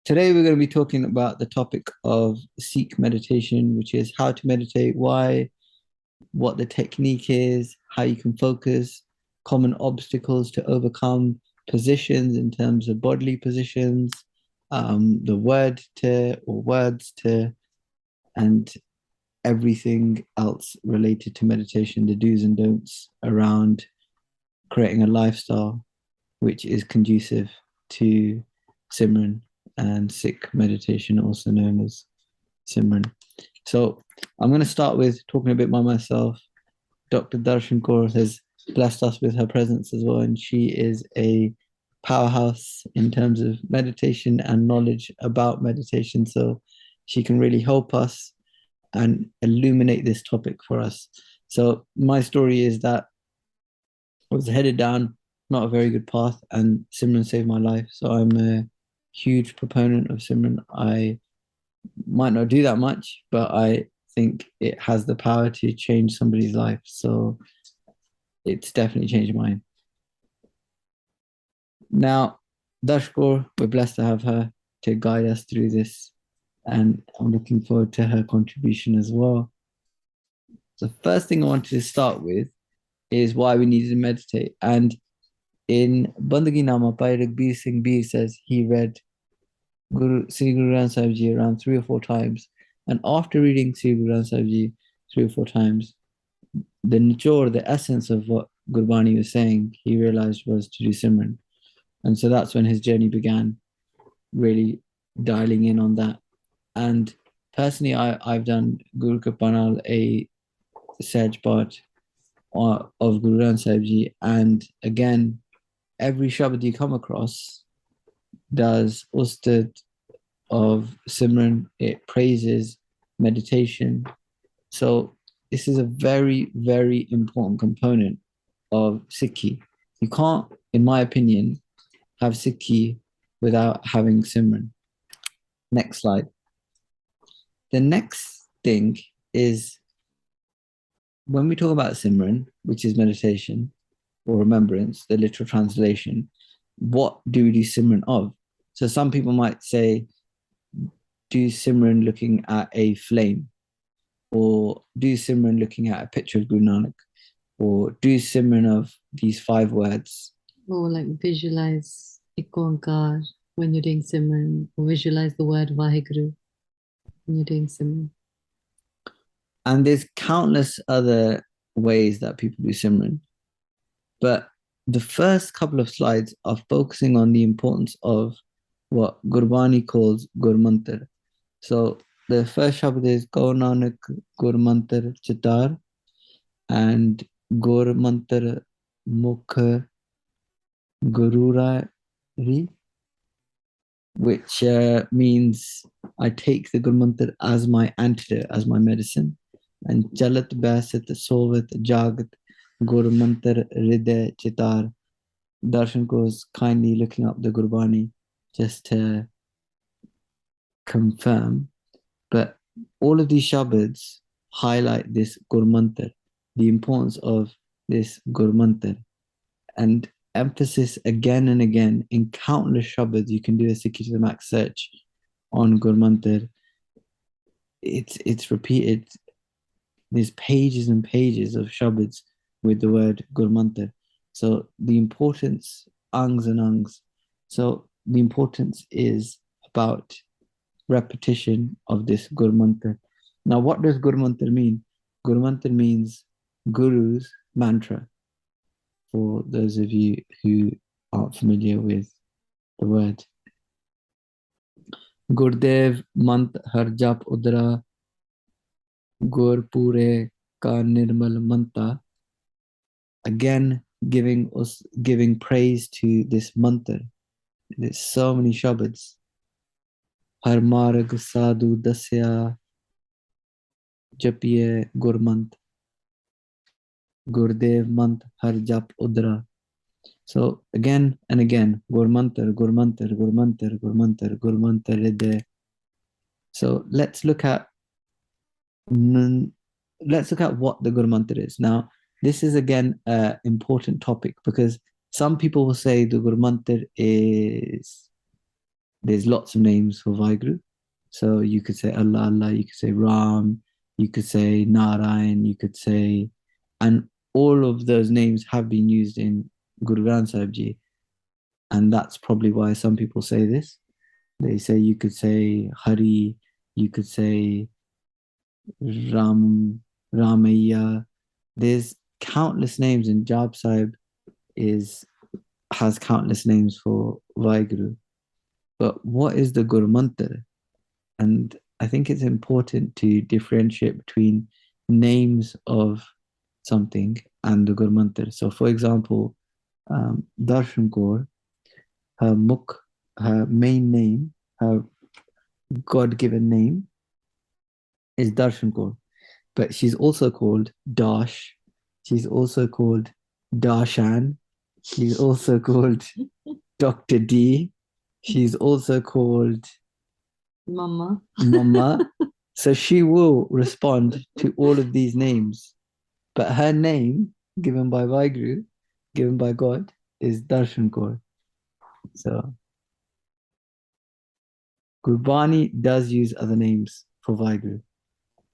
Today we're going to be talking about the topic of Sikh meditation, which is how to meditate, why, what the technique is, how you can focus, common obstacles to overcome, positions in terms of bodily positions, the word to or words to, and everything else related to meditation, the do's and don'ts around creating a lifestyle which is conducive to Simran and Sikh meditation, also known as Simran. So I'm going to start with talking a bit about myself. Dr. Darshan Kaur has blessed us with her presence as well, and she is a powerhouse in terms of meditation and knowledge about meditation. So she can really help us and illuminate this topic for us. So my story is that I was headed down not a very good path, and Simran saved my life. So I'm a huge proponent of Simran. I might not do that much, but I think it has the power to change somebody's life. So it's definitely changed mine. Now, Dashkor, we're blessed to have her to guide us through this, and I'm looking forward to her contribution as well. The first thing I wanted to start with is why we need to meditate. And in Bandagi Nama, Bhai Raghbir Singh Bir says he read Sri Guru Granth Sahib Ji around 3 or 4 times. And after reading Sri Guru Granth Sahib Ji 3 or 4 times, the nichor, the essence of what Gurbani was saying, he realized was to do Simran. And so that's when his journey began, really dialing in on that. And personally, I've done Guru Kripanal, a Sahaj part of Guru Granth Sahib Ji. And again, every Shabad you come across does Ustad of Simran, it praises meditation. So this is a very, very important component of Sikhi. You can't, in my opinion, have Sikhi without having Simran. Next slide. The next thing is when we talk about Simran, which is meditation or remembrance, the literal translation, what do we do Simran of? So some people might say, do Simran looking at a flame, or do Simran looking at a picture of Guru Nanak, or do Simran of these 5 words. Or like visualize Ikonkar when you're doing Simran, or visualize the word Vaheguru when you're doing Simran. And there's countless other ways that people do Simran. But the first couple of slides are focusing on the importance of what Gurbani calls gurmantar. So the first shabad is Gau Nanak gurmantar chitar, and gurmantar mukh gururari, which means I take the gurmantar as my antidote, as my medicine. And chalat basit sovat jagat gurmantar hriday chitar. Darshan goes kindly looking up the Gurbani just to confirm. But all of these shabads highlight this gurmantar, the importance of this gurmantar, and emphasis again and again in countless shabads. You can do a Sikhi to the Max search on gurmantar. It's repeated. There's pages and pages of shabads with the word gurmantar. So the importance, angs and angs. So the importance is about repetition of this gurmantar. Now, what does gurmantar mean? Gurmantar means Guru's mantra. For those of you who aren't familiar with the word. Gurdev mant har jap udra gur pure ka nirmal manta. Again, giving praise to this mantra. There's so many shabads. Har marg sadhu dasya japiye gurmant. Gurdev mant har jap udra. So again and again, gurmantar, gurmantar, gurmantar, gurmantar, gurmantar hriday. So let's look at what the gurmantar is. Now, this is again an important topic because some people will say the gurmantar is there's lots of names for Vaheguru. So you could say Allah, Allah, you could say Ram, you could say Narayan, you could say, and all of those names have been used in Guru Granth Sahib Ji. And that's probably why some people say this. They say you could say Hari, you could say Ram, Ramaya. There's countless names, and Jap Sahib has countless names for Vaheguru. But what is the gurmantar? And I think it's important to differentiate between names of something and the gurmantar. So, for example, Darshan Kaur, her main name, her God-given name is Darshan Kaur, but she's also called Dash. She's also called Darshan. She's also called Dr. D. She's also called Mama. Mama. So she will respond to all of these names. But her name, given by Vaheguru, given by God, is Darshan Kaur. So Gurbani does use other names for Vaheguru.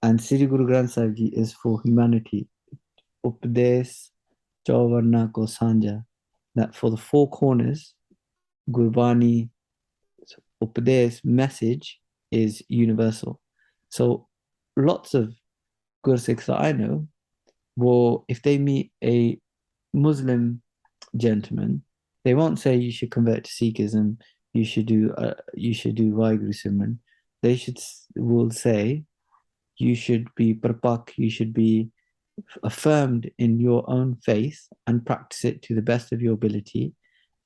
And Sri Guru Granth Sahib Ji is for humanity. Updes Chavarna Ko Sanja. That for the four corners, Gurbani Updes message is universal. So lots of Gursikhs that I know will, if they meet a Muslim gentleman, they won't say you should convert to Sikhism, you should do Waheguru Simran. They will say you should be parpak, you should be affirmed in your own faith and practice it to the best of your ability,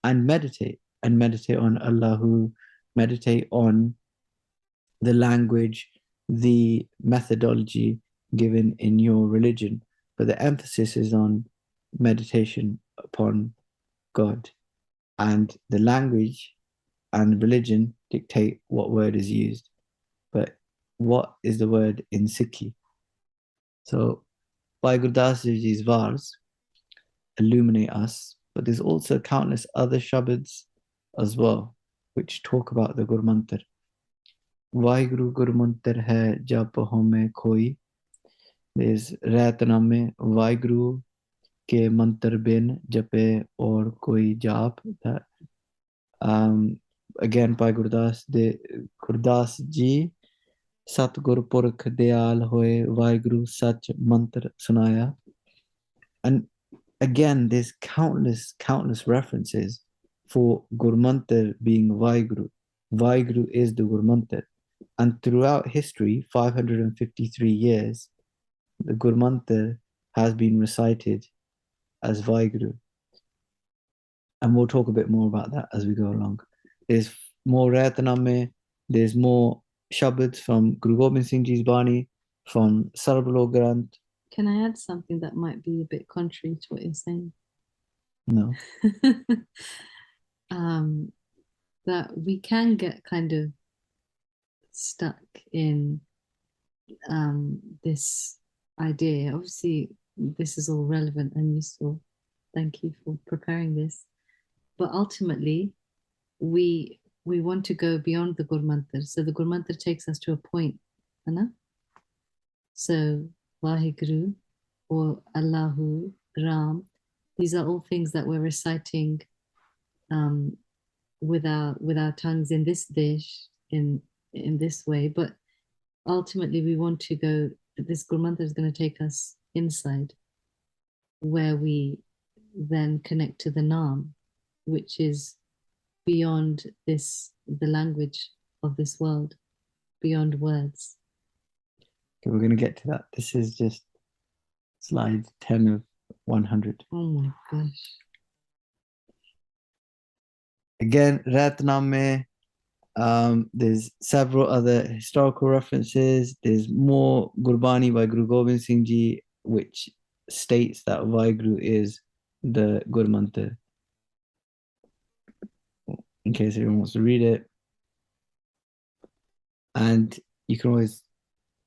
and meditate on Allahu, meditate on the language, the methodology given in your religion. But the emphasis is on meditation upon God, and the language and religion dictate what word is used. But what is the word in Sikhi? So Bhai Gurdas Ji's vars illuminate us, but there's also countless other shabads as well, which talk about the gurmantar. Vaheguru gurmantar hai jap home koi. There's Rataname Vaheguru ke mantar bin jape or koi jap. That again by Gurdas Ji. Satgur Purkh Dayal Hoye Vaheguru Sach Mantar Sunaya. And again, there's countless references for Gurmantar being Vaheguru. Vaheguru is the Gurmantar. And throughout history, 553 years, the Gurmantar has been recited as Vaheguru. And we'll talk a bit more about that as we go along. There's more Rataname, there's more Shabads from Guru Gobind Singh Ji's Bani, from Sarabalo Granth. Can I add something that might be a bit contrary to what you're saying? No. That we can get kind of stuck in this idea. Obviously, this is all relevant and useful. Thank you for preparing this. But ultimately, we want to go beyond the gurmantar. So the gurmantar takes us to a point. Anna? So Vaheguru or Allahu, Ram, these are all things that we're reciting with our tongues in this dish, in this way. But ultimately we want to go, this gurmantar is going to take us inside, where we then connect to the Naam, which is beyond the language of this world, beyond words. Okay, we're going to get to that. This is just slide 10 of 100. Oh my gosh. Again, Ratname, there's several other historical references. There's more Gurbani by Guru Gobind Singh Ji, which states that Vaheguru is the Gurmantar. In case anyone wants to read it. And you can always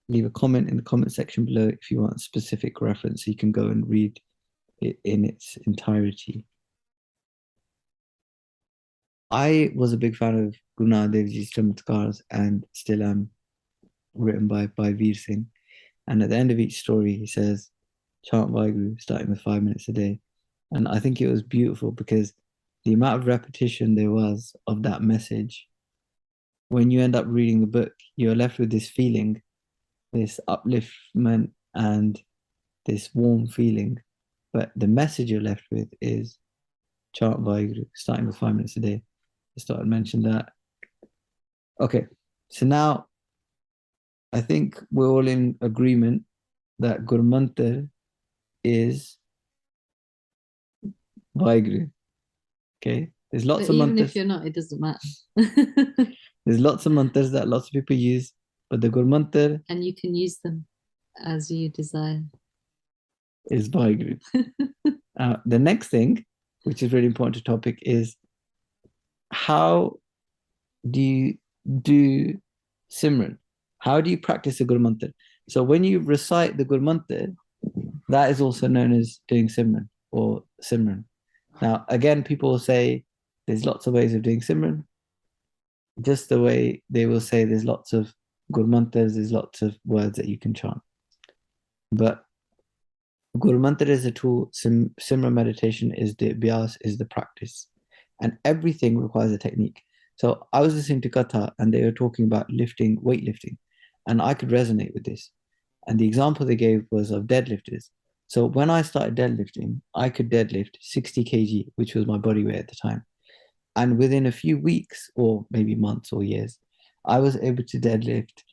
leave a comment in the comment section below if you want a specific reference, so you can go and read it in its entirety. I was a big fan of Guru Nanak Dev Ji's Chamatkars and still am, written by Veer Singh. And at the end of each story, he says, chant Vaheguru, starting with 5 minutes a day. And I think it was beautiful because the amount of repetition there was of that message, when you end up reading the book, you're left with this feeling, this upliftment and this warm feeling. But the message you're left with is chant Vaheguru, starting with 5 minutes a day. Just thought I'd mention that. Okay, so now I think we're all in agreement that gurmantar is Vaheguru. Okay, there's lots But of even if mantras. you're not, it doesn't matter. There's lots of mantras that lots of people use, but the gurmantar And you can use them as you desire. is Vaheguru. The next thing, which is really important to topic, is how do you do Simran? How do you practice the gurmantar? So when you recite the gurmantar, that is also known as doing Simran or Simran. Now, again, people will say there's lots of ways of doing Simran, just the way they will say there's lots of gurmantars, there's lots of words that you can chant. But gurmantar is a tool, Simran meditation is the abhyas, is the practice. And everything requires a technique. So I was listening to Katha and they were talking about lifting, weightlifting, and I could resonate with this. And the example they gave was of deadlifters. So when I started deadlifting, I could deadlift 60 kg, which was my body weight at the time. And within a few weeks, or maybe months or years, I was able to deadlift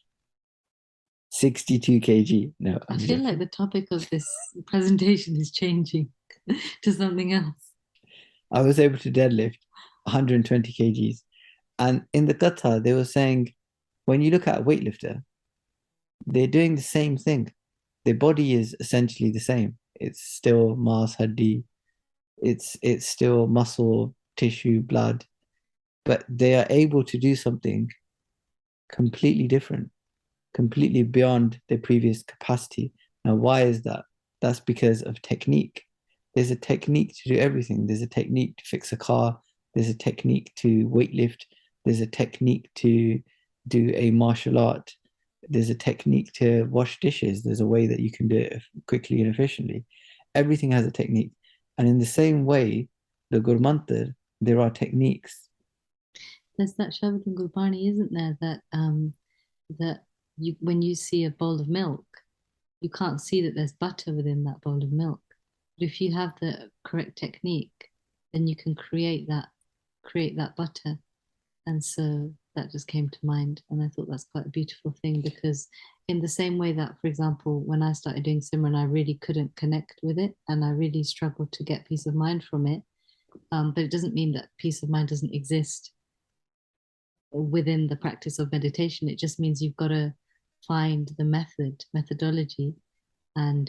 62 kg. No, I I'm feel joking. like the topic of this presentation is changing to something else. I was able to deadlift 120 kgs. And in the Katha, they were saying, when you look at a weightlifter, they're doing the same thing. Their body is essentially the same. It's still mass, haddi, it's still muscle, tissue, blood, but they are able to do something completely different, completely beyond their previous capacity. Now, why is that? That's because of technique. There's a technique to do everything. There's a technique to fix a car. There's a technique to weightlift. There's a technique to do a martial art. There's a technique to wash dishes. There's a way that you can do it quickly and efficiently. Everything has a technique. And in the same way, the Gurmantar, there are techniques. There's that Shabad in Gurbani, isn't there? That you when you see a bowl of milk, you can't see that there's butter within that bowl of milk. But if you have the correct technique, then you can create that butter. And so that just came to mind. And I thought that's quite a beautiful thing because, in the same way that, for example, when I started doing Simran, I really couldn't connect with it and I really struggled to get peace of mind from it. But it doesn't mean that peace of mind doesn't exist within the practice of meditation. It just means you've got to find the methodology, and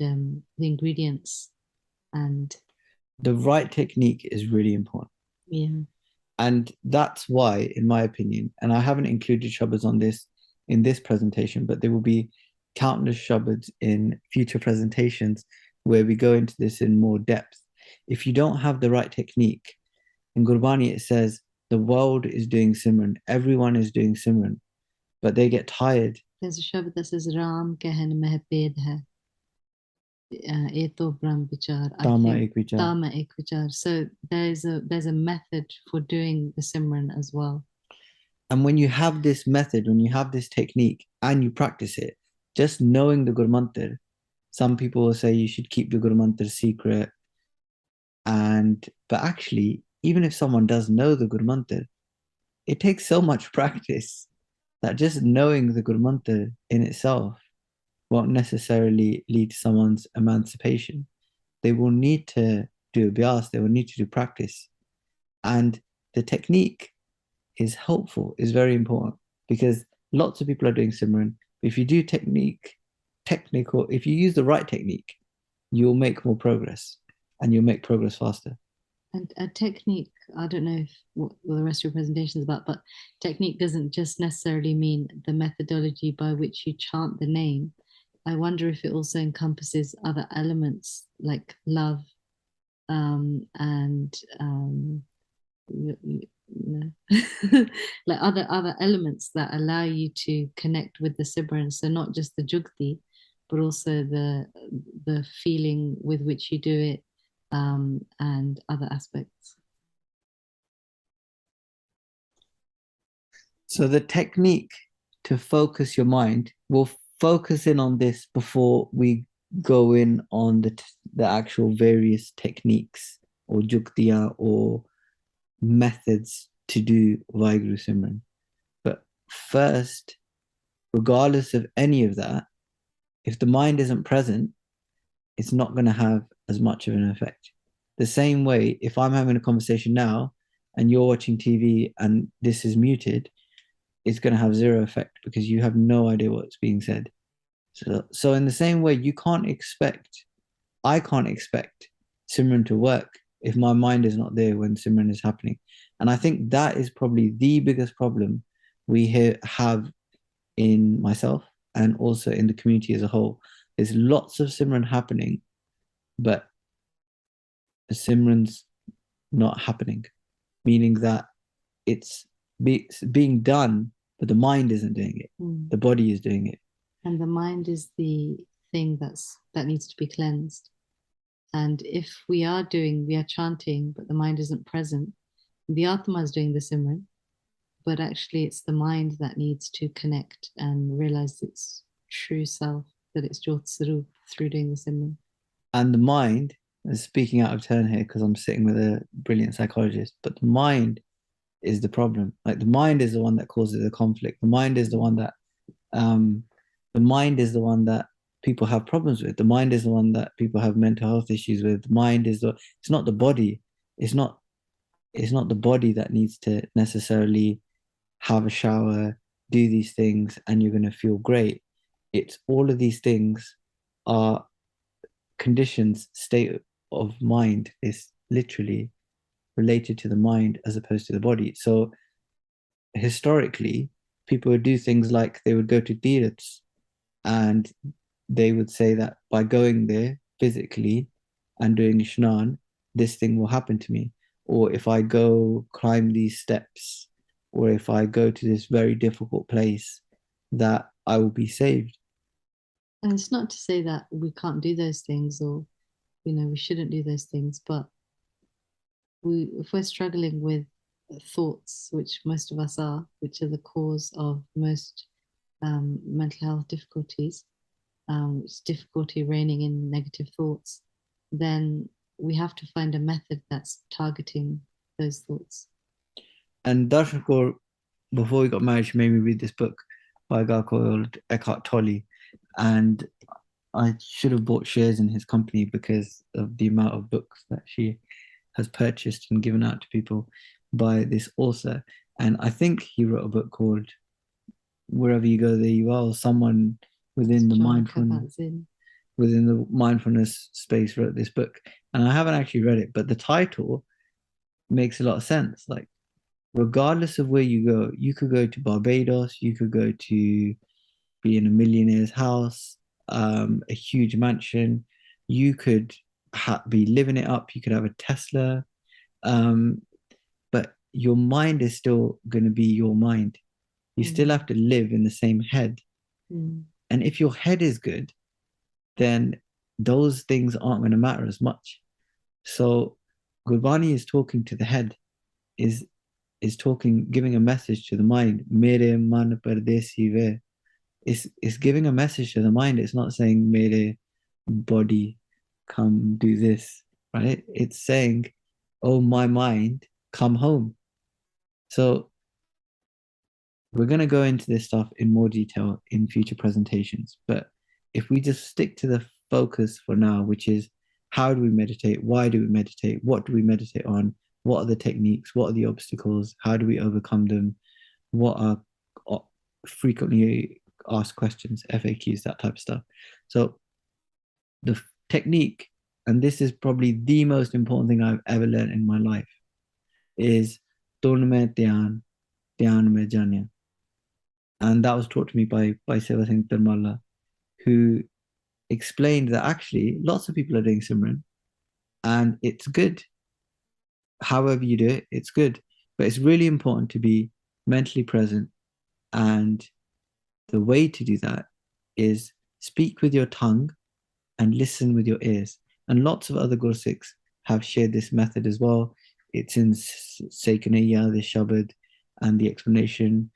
the ingredients. And The right technique is really important. yeah, And that's why, in my opinion, and I haven't included Shabads on this in this presentation, but there will be countless Shabads in future presentations where we go into this in more depth. If you don't have the right technique, in Gurbani it says the world is doing Simran, everyone is doing Simran, but they get tired. there's a Shabad that says Ram kehn meh ped hai. Eto Brahm Vichar. I Tama think ek vichar. Tama Ek Vichar. So there's a method for doing the Simran as well. And when you have this method, when you have this technique and you practice it, just knowing the Gurmantar, some people will say you should keep the Gurmantar secret. But actually, even if someone does know the Gurmantar, it takes so much practice that just knowing the Gurmantar in itself won't necessarily lead to someone's emancipation. They will need to do abhyas, they will need to do practice. And the technique is helpful, is very important because lots of people are doing Simran. If you do if you use the right technique, you'll make more progress and you'll make progress faster. And a technique, I don't know if what the rest of your presentation is about, but technique doesn't just necessarily mean the methodology by which you chant the name. I wonder if it also encompasses other elements like love, and you like other elements that allow you to connect with the Simran. So not just the Jugti, but also the feeling with which you do it, and other aspects. So the technique to focus your mind, we'll focus in on this before we go in on the actual various techniques or juktiya or methods to do Vaheguru Simran. But first, regardless of any of that, if the mind isn't present, it's not going to have as much of an effect. The same way, if I'm having a conversation now and you're watching TV and this is muted, it's going to have zero effect because you have no idea what's being said. So in the same way, I can't expect Simran to work if my mind is not there when Simran is happening. And I think that is probably the biggest problem we have in myself and also in the community as a whole. There's lots of Simran happening, but the Simran's not happening, meaning that it's being done, but the mind isn't doing it. The body is doing it. And the mind is the thing that needs to be cleansed. And if we are chanting, but the mind isn't present, the Atma is doing the Simran, but actually it's the mind that needs to connect and realize its true self, that it's Jyot Sarup through doing the Simran. And the mind, speaking out of turn here because I'm sitting with a brilliant psychologist, but the mind is the problem. Like the mind is the one that causes the conflict. The mind is the one that people have problems with. The mind is the one that people have mental health issues with. The mind is it's not the body. It's not the body that needs to necessarily have a shower, do these things, and you're going to feel great. It's all of these things are conditions, state of mind is literally related to the mind as opposed to the body. So historically, people would do things like they would go to tirths and they would say that by going there physically and doing ishnan, this thing will happen to me. Or if I go climb these steps, or if I go to this very difficult place, that I will be saved. And it's not to say that we can't do those things or, we shouldn't do those things, but if we're struggling with thoughts, which most of us are, which are the cause of most mental health difficulties, it's difficulty reigning in negative thoughts, then we have to find a method that's targeting those thoughts. And Darshan, before we got married, she made me read this book by a guy called Eckhart Tolle. And I should have bought shares in his company because of the amount of books that she has purchased and given out to people by this author. And I think he wrote a book called Wherever You Go, There You Are, or someone within the mindfulness space wrote this book. And I haven't actually read it, but the title makes a lot of sense. Like, regardless of where you go, you could go to Barbados, you could go to be in a millionaire's house, a huge mansion, you could be living it up, you could have a Tesla, but your mind is still going to be your mind. You still have to live in the same head. And if your head is good, then those things aren't going to matter as much. So Gurbani is talking to the head, is talking, giving a message to the mind. Mere man pardesi ve. It's giving a message to the mind. It's not saying mere body, come do this, right? It's saying, oh, my mind, come home. So we're going to go into this stuff in more detail in future presentations. But if we just stick to the focus for now, which is how do we meditate? Why do we meditate? What do we meditate on? What are the techniques? What are the obstacles? How do we overcome them? What are frequently asked questions, FAQs, that type of stuff. So the technique, and this is probably the most important thing I've ever learned in my life, is Turn mein dhyan, dhyan mein janya. And that was taught to me by Seva Singh Dharmala, who explained that actually lots of people are doing Simran and it's good. However you do it, it's good. But it's really important to be mentally present. And the way to do that is speak with your tongue and listen with your ears. And lots of other Gursikhs have shared this method as well. It's in Sekanaya, the Shabad, and the explanation.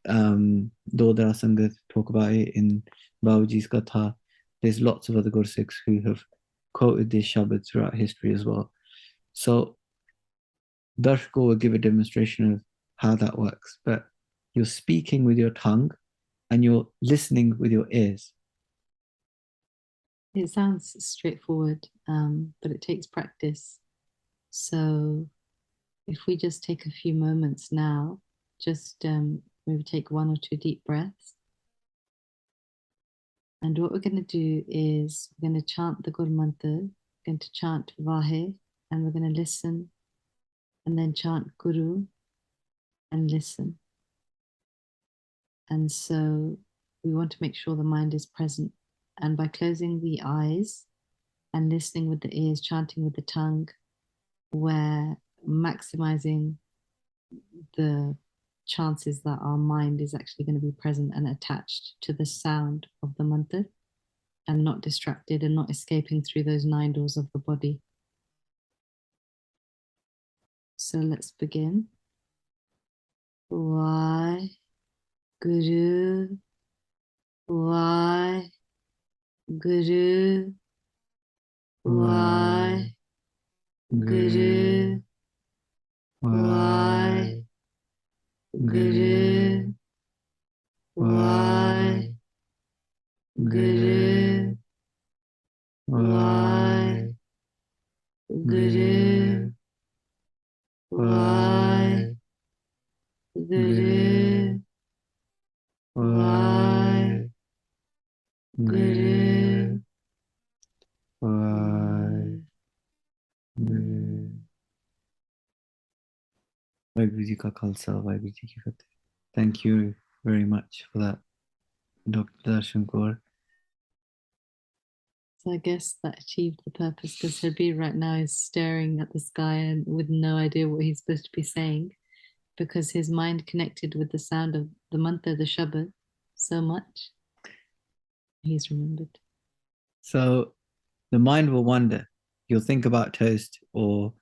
Dodara Sangat talk about it in Babaji's Katha. There's lots of other Gursikhs who have quoted this Shabad throughout history as well. So Darshko will give a demonstration of how that works. But you're speaking with your tongue and you're listening with your ears. It sounds straightforward, but it takes practice. So if we just take a few moments now, just maybe take 1 or 2 deep breaths. And what we're going to do is we're going to chant the gurmantar, we're going to chant Vahe, and we're going to listen, and then chant Guru and listen. And so we want to make sure the mind is present. And by closing the eyes and listening with the ears, chanting with the tongue, we're maximizing the chances that our mind is actually going to be present and attached to the sound of the mantra and not distracted and not escaping through those 9 doors of the body. So let's begin. Waheguru, Waheguru, Waheguru, Waheguru, Waheguru, Waheguru, Waheguru, Waheguru, Waheguru, Vaheguru Ji Ka Khalsa, Vaheguru Ji Ki Fateh. Thank you very much for that, Dr. Darshan Kaur. So I guess that achieved the purpose because Harbir right now is staring at the sky and with no idea what he's supposed to be saying because his mind connected with the sound of the mantra, the Shabad, so much. He's remembered. So the mind will wander. You'll think about toast or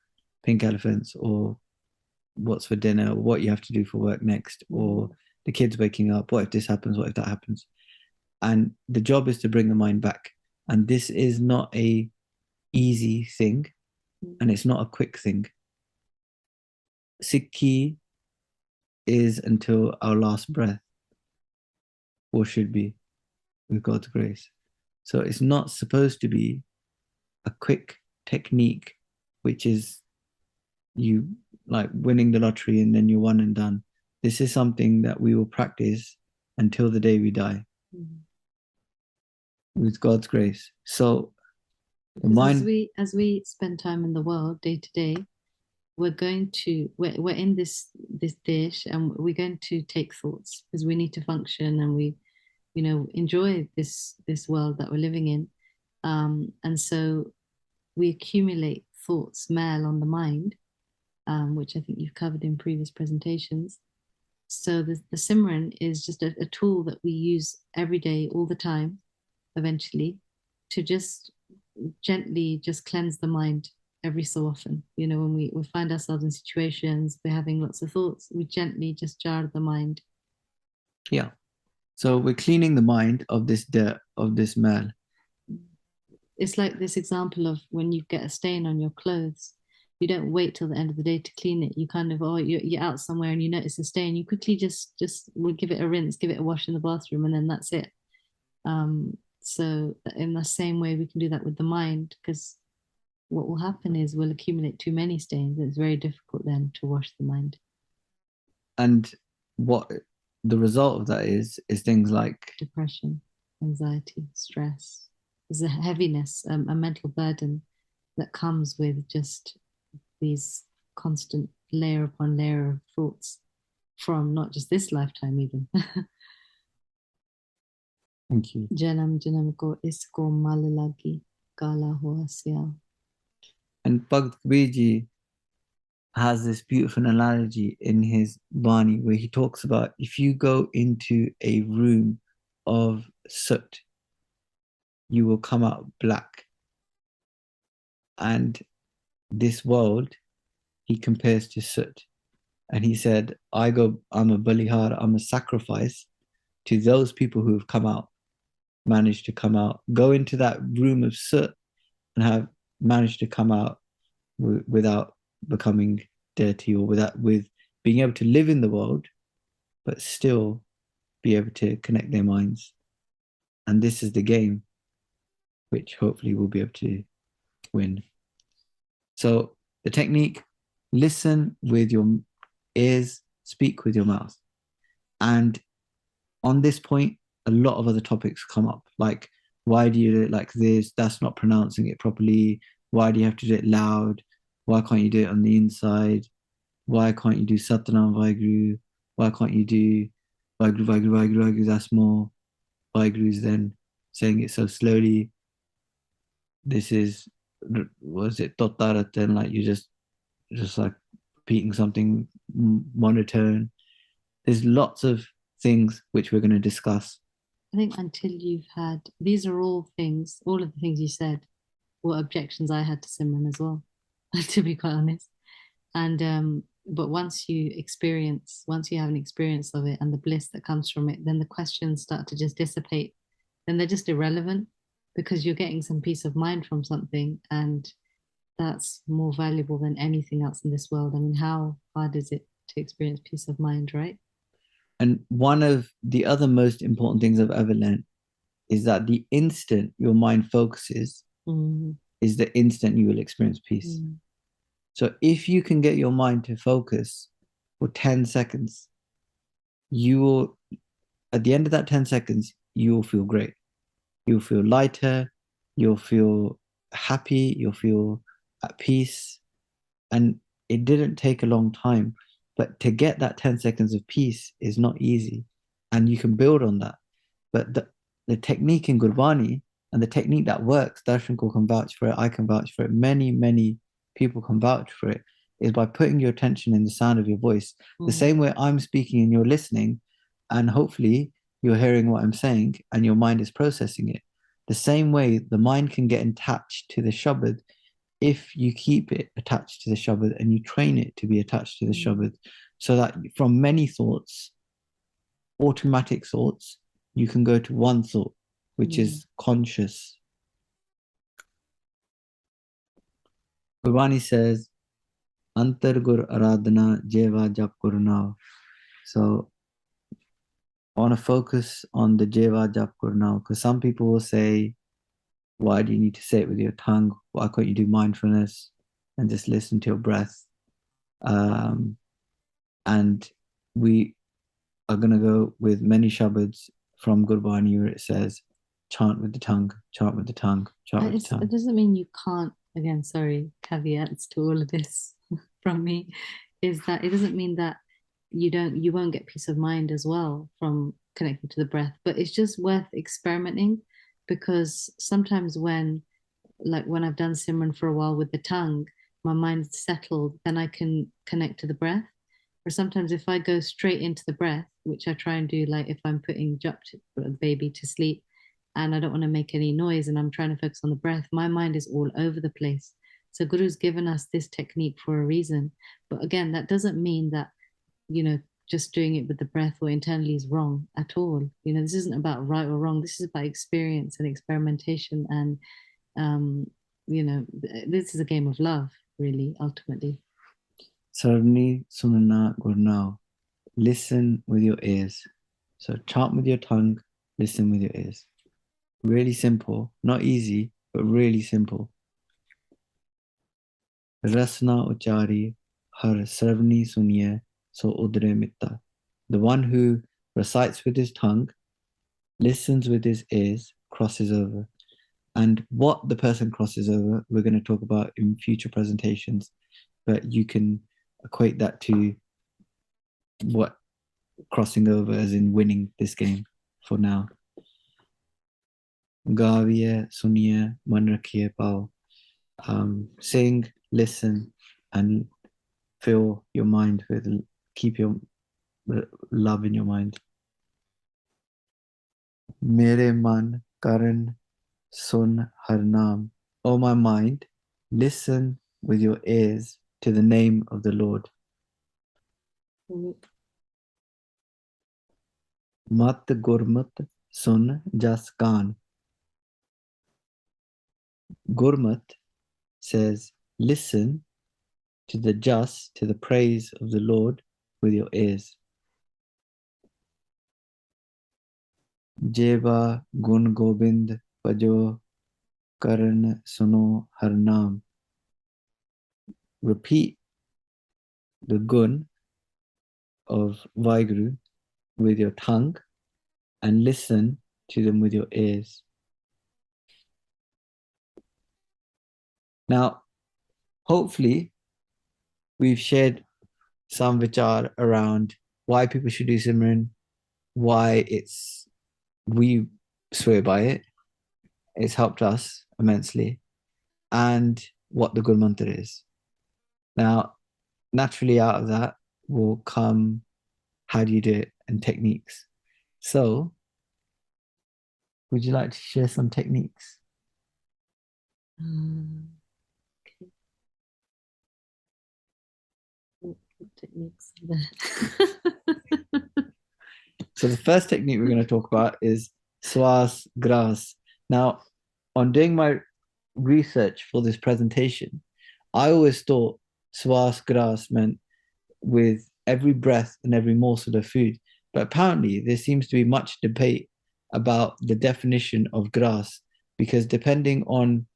pink elephants or what's for dinner, or what you have to do for work next, or the kids waking up. What if this happens? What if that happens? And the job is to bring the mind back. And this is not a easy thing, and it's not a quick thing. Sikhi is until our last breath, or should be, with God's grace. So it's not supposed to be a quick technique, which is you like winning the lottery and then you're one and done. This is something that we will practice until the day we die, with God's grace. So the mind, as we spend time in the world day to day, we're in this dish and we're going to take thoughts because we need to function and we enjoy this world that we're living in, and so we accumulate thoughts mail on the mind, which I think you've covered in previous presentations. So the Simran is just a tool that we use every day, all the time, eventually, to just gently just cleanse the mind every so often. When we find ourselves in situations, we're having lots of thoughts, we gently just jar the mind. yeah. So we're cleaning the mind of this dirt, of this mal. It's like this example of when you get a stain on your clothes, you don't wait till the end of the day to clean it. You kind of, you're out somewhere and you notice a stain, you quickly just will give it a rinse, give it a wash in the bathroom, and then that's it. So in the same way, we can do that with the mind, because what will happen is we'll accumulate too many stains. It's very difficult then to wash the mind. And what the result of that is things like depression, anxiety, stress. There's a heaviness, a mental burden that comes with just these constant layer upon layer of thoughts from not just this lifetime even. Thank you. Janam janam ko isko mal lagi, kala hua sya. And Bhakt Kabir Ji has this beautiful analogy in his Bani where he talks about if you go into a room of soot, you will come out black. And this world, he compares to soot. And he said, I'm a balihar, I'm a sacrifice to those people who have come out, managed to come out, go into that room of soot and have managed to come out without becoming dirty or with being able to live in the world, but still be able to connect their minds. And this is the game, which hopefully we'll be able to win. So the technique, listen with your ears, speak with your mouth. And on this point, a lot of other topics come up, like why do you do it like this? That's not pronouncing it properly. Why do you have to do it loud? Why can't you do it on the inside? Why can't you do Satnam Vaheguru? Why can't you do Vaheguru, Vaheguru, Vaheguru, Vaheguru? That's more. Vaheguru is then saying it so slowly. This is, was it Totarat? Then like you just like repeating something monotone. There's lots of things which we're going to discuss. I think until you've had, these are all things, all of the things you said were objections I had to Simran as well, to be quite honest. And but once you have an experience of it and the bliss that comes from it, then the questions start to just dissipate. Then they're just irrelevant because you're getting some peace of mind from something, and that's more valuable than anything else in this world. I mean, how hard is it to experience peace of mind, right? And one of the other most important things I've ever learned is that the instant your mind focuses is the instant you will experience peace. So if you can get your mind to focus for 10 seconds, you will, at the end of that 10 seconds, you will feel great. You'll feel lighter, you'll feel happy, you'll feel at peace. And it didn't take a long time, but to get that 10 seconds of peace is not easy. And you can build on that. But the technique in Gurbani and the technique that works, Darshan can vouch for it, I can vouch for it, many people can vouch for it, is by putting your attention in the sound of your voice. The same way I'm speaking and you're listening, and hopefully you're hearing what I'm saying and your mind is processing it. The same way the mind can get attached to the Shabad if you keep it attached to the Shabad and you train it to be attached to the Shabad, so that from many thoughts, automatic thoughts, you can go to one thought, which is conscious. Gurbani says, Antar gur aradhana jeva jap now. So I want to focus on the jeva jap now, because some people will say, why do you need to say it with your tongue? Why can't you do mindfulness and just listen to your breath? And we are going to go with many shabads from Gurbani where it says, chant with the tongue, chant with the tongue, chant with the tongue. It doesn't mean you can't, again, sorry, caveats to all of this from me, is that it doesn't mean that you won't get peace of mind as well from connecting to the breath, but it's just worth experimenting, because sometimes when I've done Simran for a while with the tongue, my mind's settled, then I can connect to the breath. Or sometimes if I go straight into the breath, which I try and do, like if I'm putting the baby to sleep and I don't want to make any noise and I'm trying to focus on the breath, my mind is all over the place. So Guru's given us this technique for a reason. But again, that doesn't mean that, just doing it with the breath or internally is wrong at all. This isn't about right or wrong. This is about experience and experimentation. And, this is a game of love, really, ultimately. Sarni sunana gurnao. Listen with your ears. So chant with your tongue, listen with your ears. Really simple, not easy, but really simple. Rasna uchari har sarvani suniye so udre mitta. The one who recites with his tongue, listens with his ears, crosses over. And what the person crosses over, we're going to talk about in future presentations, but you can equate that to what crossing over as in winning this game for now. Gaviye, suniye, man rakhiye pao. Sing, listen, and fill your mind with, keep your love in your mind. Mere man karan sun har naam. O my mind, listen with your ears to the name of the Lord. Mat gurmat sun jas kaan. Gurmat says, listen to the just, to the praise of the Lord with your ears. Jeva gun gobind pajo karan suno har naam. Repeat the gun of Vaheguru with your tongue and listen to them with your ears. Now, hopefully, we've shared some vichar around why people should do Simran, why we swear by it, it's helped us immensely, and what the gurmantar is. Now, naturally, out of that will come how do you do it and techniques. So, would you like to share some techniques? Okay. What techniques are there? So the first technique we're going to talk about is swas gras. Now, on doing my research for this presentation, I always thought swas gras meant with every breath and every morsel of food. But apparently, there seems to be much debate about the definition of gras because depending on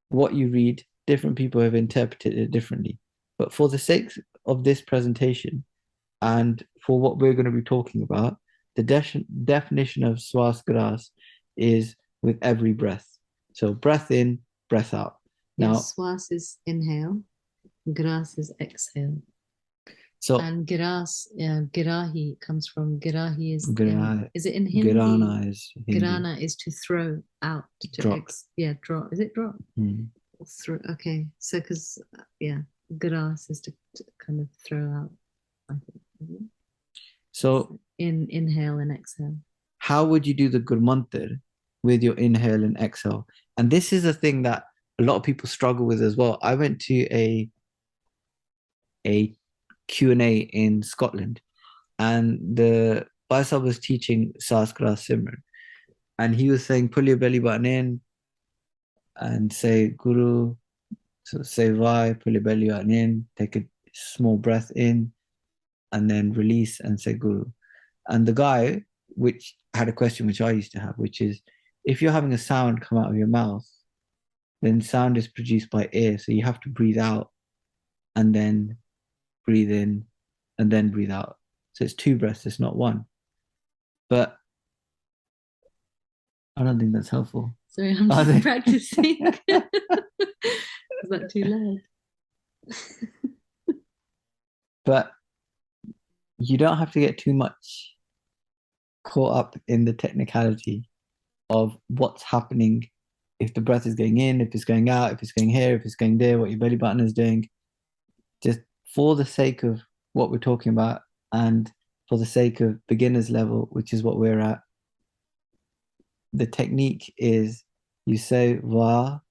what you read, different people have interpreted it differently. But for the sake of this presentation and for what we're going to be talking about, the definition of swas gras is with every breath. So breath in, breath out. Now, yes, swas is inhale, gras is exhale. So and giras, girahi comes from girahi is it in Hindi? Girana is Hindi. Girana is to throw out, to drop. Drop. Is it drop? Throw. Okay, so because gras is to kind of throw out. I think. So inhale and exhale. How would you do the gurmantar with your inhale and exhale? And this is a thing that a lot of people struggle with as well. I went to a Q&A in Scotland, and the Baisa was teaching Sanskrit Simran, and he was saying, pull your belly button in and say Guru, so say Vai, pull your belly button in, take a small breath in, and then release and say Guru. And the guy, which had a question which I used to have, which is, if you're having a sound come out of your mouth, then sound is produced by air. So you have to breathe out and then breathe in and then breathe out. So it's two breaths, it's not one. But I don't think that's helpful. Sorry, I'm just practicing. Is that too loud? But you don't have to get too much caught up in the technicality of what's happening, if the breath is going in, if it's going out, if it's going here, if it's going there, what your belly button is doing. Just for the sake of what we're talking about and for the sake of beginner's level, which is what we're at, the technique is you say Va,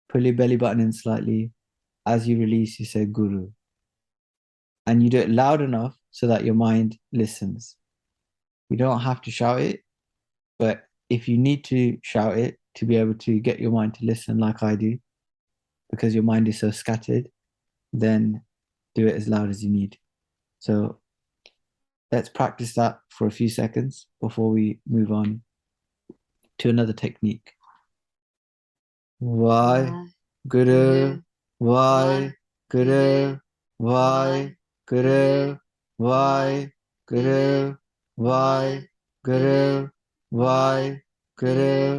pull your belly button in slightly. As you release, you say Guru. And you do it loud enough so that your mind listens. You don't have to shout it, but if you need to shout it to be able to get your mind to listen like I do, because your mind is so scattered, then do it as loud as you need. So let's practice that for a few seconds before we move on to another technique. Vaheguru, Vaheguru, Vaheguru, Vaheguru, Vaheguru, Vaheguru,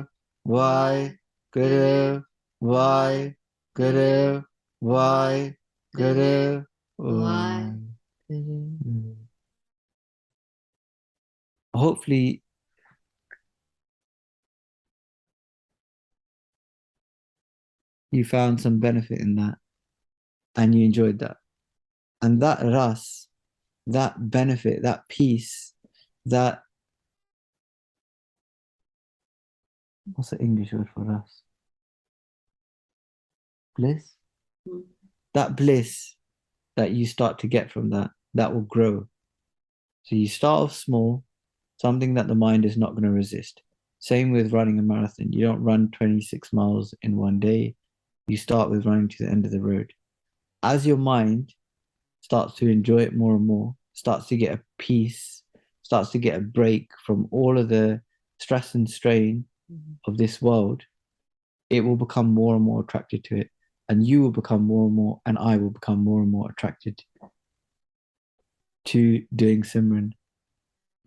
Vaheguru, Vaheguru, Vaheguru, Vaheguru. Hopefully you found some benefit in that and you enjoyed that. And that ras, that benefit, that peace, that, what's the English word for ras? Bliss? Mm. That bliss that you start to get from that, that will grow. So you start off small, something that the mind is not going to resist. Same with running a marathon. You don't run 26 miles in one day. You start with running to the end of the road. As your mind starts to enjoy it more and more, starts to get a peace, starts to get a break from all of the stress and strain of this world, it will become more and more attracted to it. And you will become more and more, and I will become more and more attracted to doing Simran.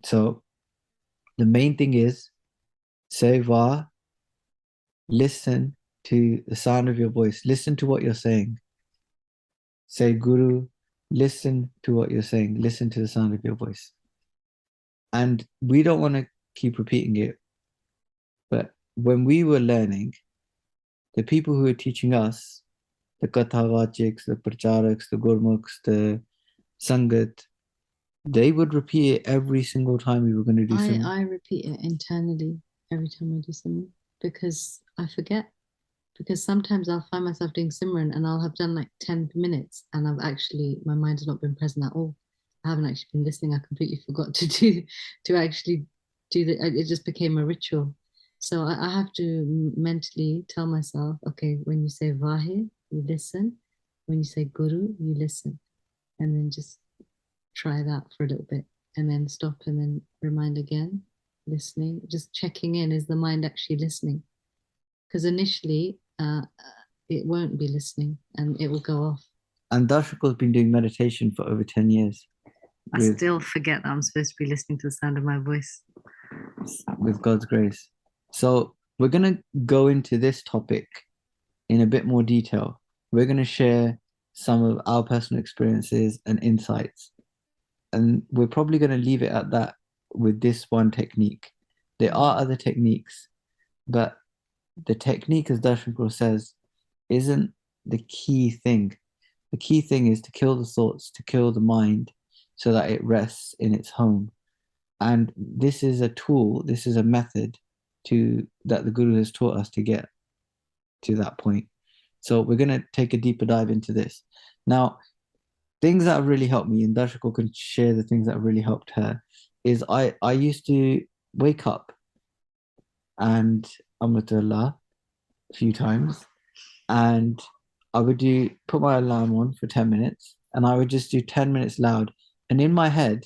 So the main thing is say Va, listen to the sound of your voice, listen to what you're saying. Say Guru, listen to what you're saying, listen to the sound of your voice. And we don't want to keep repeating it, but when we were learning, the people who were teaching us, the Kathavachiks, the Pracharaks, the Gurmukhs, the Sangat, they would repeat it every single time we were going to do something. I repeat it internally every time I do something because I forget. Because sometimes I'll find myself doing Simran and I'll have done like 10 minutes and I've actually, my mind has not been present at all. I haven't actually been listening. I completely forgot to actually do the, it just became a ritual. So I have to mentally tell myself, okay, when you say Vahe, you listen. When you say Guru, you listen. And then just try that for a little bit and then stop and then remind again, listening, just checking in. Is the mind actually listening? Because initially it won't be listening and it will go off. And Darshiko's been doing meditation for over 10 years. I still forget that I'm supposed to be listening to the sound of my voice. With God's grace. So we're going to go into this topic in a bit more detail. We're going to share some of our personal experiences and insights. And we're probably going to leave it at that with this one technique. There are other techniques, but the technique, as Darshan Guru says, isn't the key thing. The key thing is to kill the thoughts, to kill the mind, so that it rests in its home. And this is a tool, this is a method that the Guru has taught us to get to that point. So we're going to take a deeper dive into this. Now, things that have really helped me, and Darshako can share the things that have really helped her, is I used to wake up and Amrullah a few times, and I would put my alarm on for 10 minutes, and I would just do 10 minutes loud. And in my head,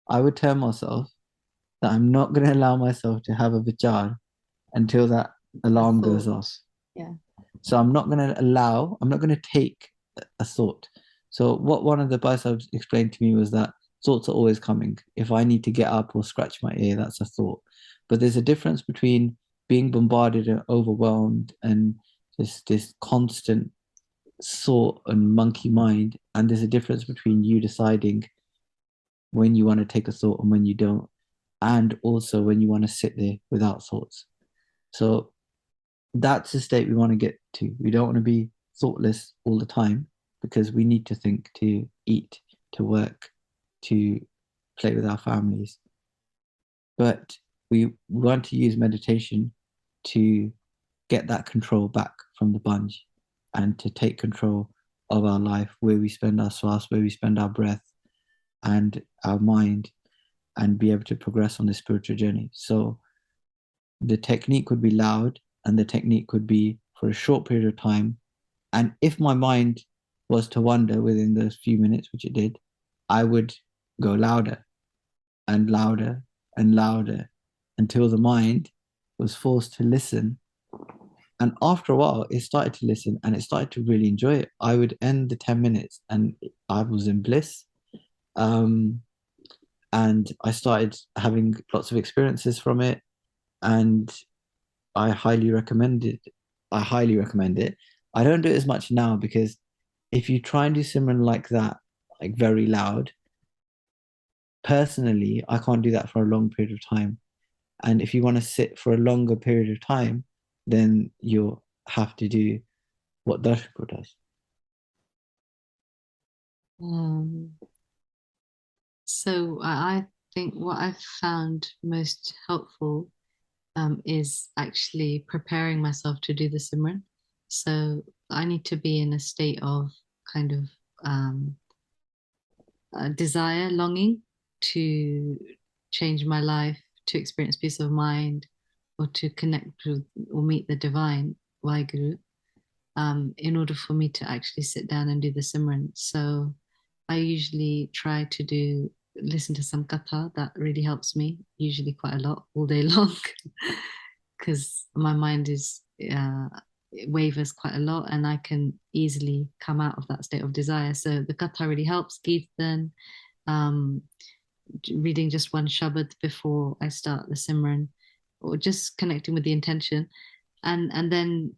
I would tell myself that I'm not going to allow myself to have a vichar until that alarm goes off. Yeah. So I'm not going to take a thought. So what one of the Baisabs explained to me was that thoughts are always coming. If I need to get up or scratch my ear, that's a thought. But there's a difference between being bombarded and overwhelmed and this constant thought and monkey mind. And there's a difference between you deciding when you want to take a thought and when you don't. And also when you want to sit there without thoughts. So that's the state we want to get to. We don't want to be thoughtless all the time because we need to think, to eat, to work, to play with our families. But we want to use meditation to get that control back from the bunch and to take control of our life, where we spend our swas, where we spend our breath and our mind, and be able to progress on this spiritual journey. So the technique would be loud, and the technique would be for a short period of time. And if my mind was to wander within those few minutes, which it did, I would go louder and louder and louder until the mind was forced to listen. And after a while, it started to listen and it started to really enjoy it. I would end the 10 minutes and I was in bliss. And I started having lots of experiences from it. And I highly recommend it. I highly recommend it. I don't do it as much now because if you try and do Simran like that, like very loud, personally, I can't do that for a long period of time. And if you want to sit for a longer period of time, then you'll have to do what Darshako does. Um, so I think what I've found most helpful is actually preparing myself to do the Simran. So I need to be in a state of kind of um, desire, longing to change my life, to experience peace of mind, or to connect with or meet the divine, Waheguru, in order for me to actually sit down and do the Simran. So I usually try to listen to some katha that really helps me, usually quite a lot all day long, because my mind is it wavers quite a lot and I can easily come out of that state of desire. So the katha really helps. Kirtan, um, reading just one Shabad before I start the Simran, or just connecting with the intention, and then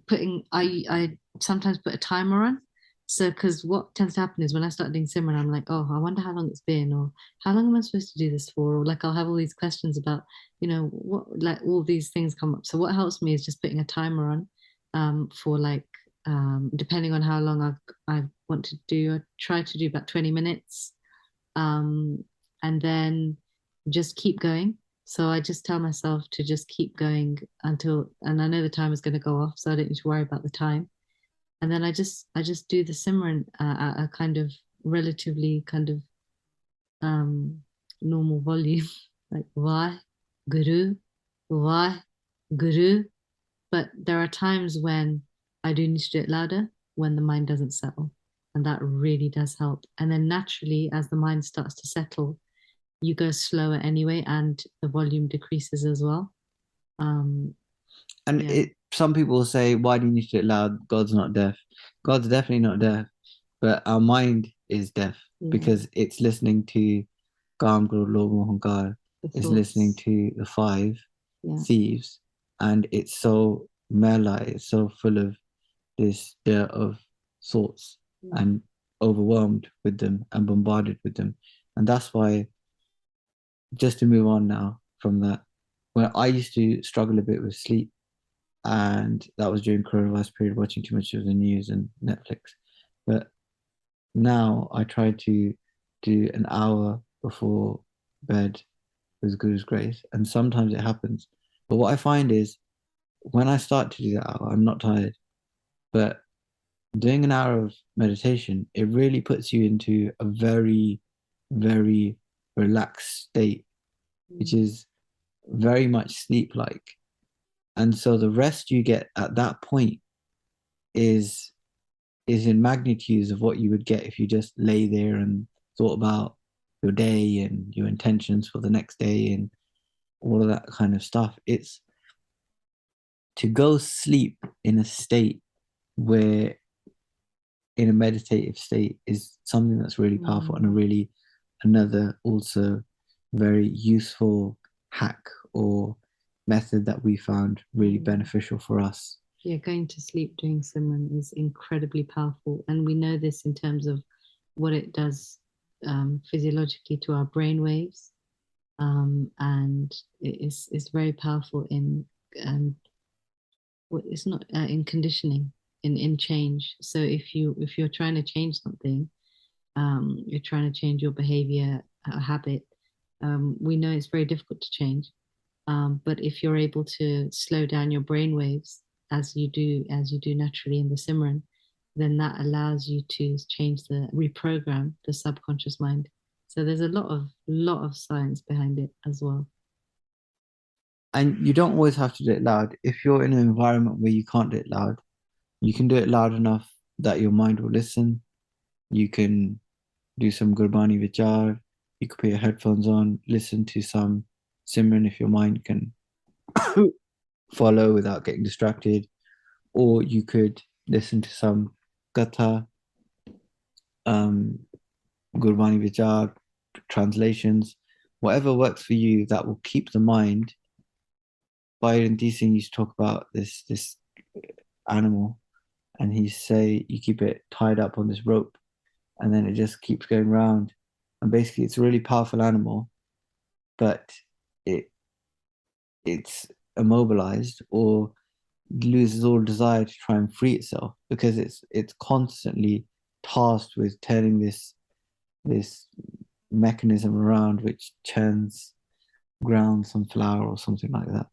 putting I sometimes put a timer on. So because what tends to happen is when I start doing Simran, I'm like, oh, I wonder how long it's been, or how long am I supposed to do this for, or like I'll have all these questions about, what like all these things come up. So what helps me is just putting a timer on, for like depending on how long I want to do. I try to do about 20 minutes, um, and then just keep going. So I just tell myself to just keep going until, and I know the time is going to go off, so I don't need to worry about the time. And then I just do the Simran at a kind of relatively kind of um, normal volume, like Vah Guru, Vah Guru. But there are times when I do need to do it louder when the mind doesn't settle. And that really does help. And then naturally, as the mind starts to settle, you go slower anyway, and the volume decreases as well. Um, And yeah, it some people say, why do you need to do it loud? God's not deaf. God's definitely not deaf, but our mind is deaf yeah, because it's listening to Kam, Krodh, Lobh, Moh, Hankar, the is listening thoughts. to the five Yeah, thieves, and it's so mela, it's so full of this dirt of thoughts yeah, and overwhelmed with them and bombarded with them. And that's why, just to move on now from that, when I used to struggle a bit with sleep, and that was during coronavirus period, watching too much of the news and Netflix. But now I try to do an hour before bed with Guru's grace, and sometimes it happens. But what I find is when I start to do that hour, I'm not tired. But doing an hour of meditation, it really puts you into a very, very relaxed state, which mm, is very much sleep like. And so the rest you get at that point is is in magnitudes of what you would get if you just lay there and thought about your day and your intentions for the next day and all of that kind of stuff. It's to go sleep in a state where in a meditative state is something that's really powerful and a mm, really another also very useful hack or method that we found really mm. beneficial for us. Yeah. Going to sleep doing Simran is incredibly powerful, and we know this in terms of what it does physiologically to our brain waves, and it's very powerful in um, it's not in conditioning, in change. So if you're trying to change something, you're trying to change your behavior, a habit. We know it's very difficult to change, but if you're able to slow down your brain waves as you do naturally in the Simran, then that allows you to change reprogram the subconscious mind. So there's a lot of science behind it as well. And you don't always have to do it loud. If you're in an environment where you can't do it loud, you can do it loud enough that your mind will listen. You can do some Gurbani Vichar. You could put your headphones on, listen to some Simran if your mind can follow without getting distracted. Or you could listen to some Gatha, um, Gurbani Vichar, translations, whatever works for you that will keep the mind. Byron Deasing used to talk about this animal, and he say you keep it tied up on this rope, and then it just keeps going round. And basically, it's a really powerful animal, but it it's immobilized or loses all desire to try and free itself because it's constantly tasked with turning this mechanism around which churns ground some flour or something like that.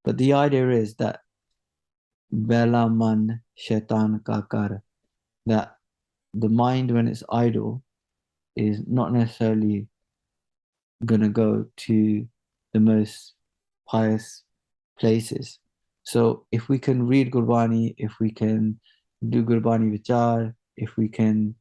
But the idea is that Bela man shaitan ka kar, that the mind when it's idle is not necessarily going to go to the most pious places. So if we can read Gurbani, if we can do Gurbani Vichar, if we can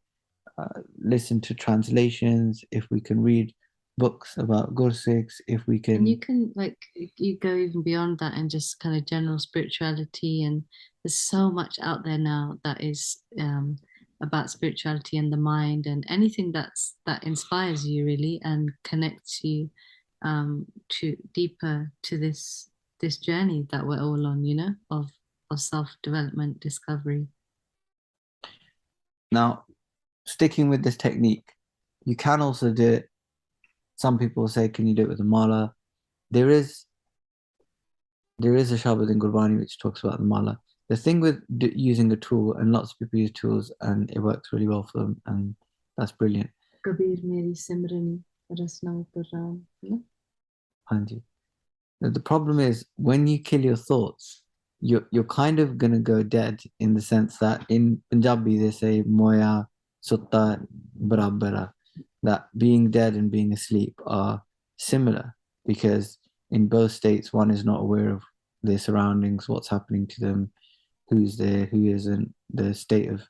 listen to translations, if we can read books about Gursikhs, if we And you can, can like you go even beyond that and just kind of general spirituality, and there's so much out there now that is about spirituality and the mind and anything that inspires you really and connects you to deeper to this journey that we're all on, you know, of self-development, discovery. now sticking with this technique, you can also do it. Some people say, can you do it with a mala? There is a Shabad in Gurbani which talks about the mala. The thing with using a tool, and lots of people use tools and it works really well for them, and that's brilliant. Kabir meri simrani rasna upar ram, you know? Hanji. The problem is when you kill your thoughts, you're kind of gonna go dead in the sense that in Punjabi they say moya sutta barabara, that being dead and being asleep are similar because in both states one is not aware of their surroundings, what's happening to them, who's there, who isn't, the state of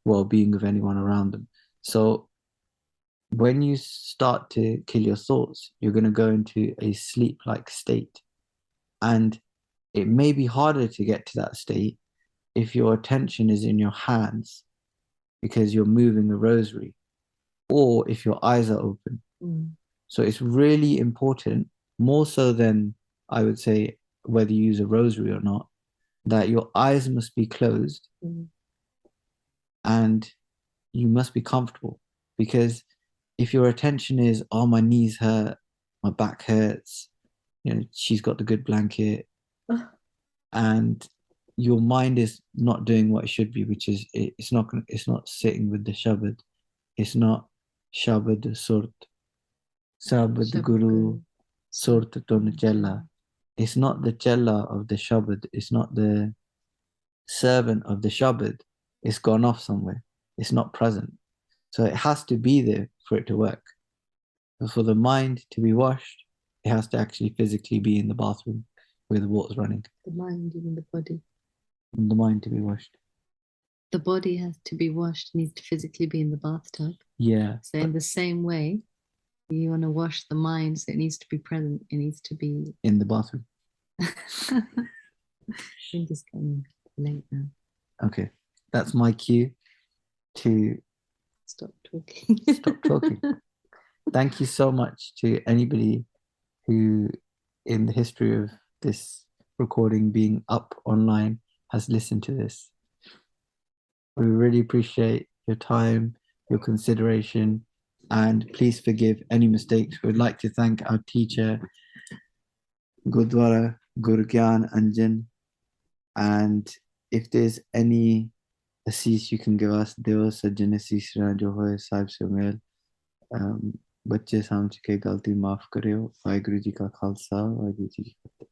well-being of anyone around them. So when you start to kill your thoughts, you're going to go into a sleep-like state. And it may be harder to get to that state if your attention is in your hands because you're moving a rosary, or if your eyes are open. Mm. So it's really important, more so than I would say whether you use a rosary or not, that your eyes must be closed and you must be comfortable. Because if your attention is, oh, my knees hurt, my back hurts, you know, she's got the good blanket, and your mind is not doing what it should be, which is it's not sitting with the Shabad, it's not Shabad Surt, Shabad Guru Surt Ton Chella. It's not the Chella of the Shabad, it's not the servant of the Shabad. It's gone off somewhere, it's not present. So it has to be there for it to work. But for the mind to be washed, it has to actually physically be in the bathroom where the water's running. The mind, even the body. And the mind to be washed. The body has to be washed, needs to physically be in the bathtub. Yeah. So in the same way, you want to wash the mind, so it needs to be present. It needs to be in the bathroom. I think it's getting late now. Okay. That's my cue to Stop talking. Stop talking. Thank you so much to anybody who, in the history of this recording being up online, has listened to this. We really appreciate your time, your consideration, and please forgive any mistakes. We'd like to thank our teacher, Gurdwara Guru Gyan Anjan, and if there's any assist you can give us, देव सज्जन असीस जो होए साहिब से mail, बच्चे समझ के गलती माफ करियो। वाहिगुरु जी का खालसा, वाहिगुरु जी की फतेह।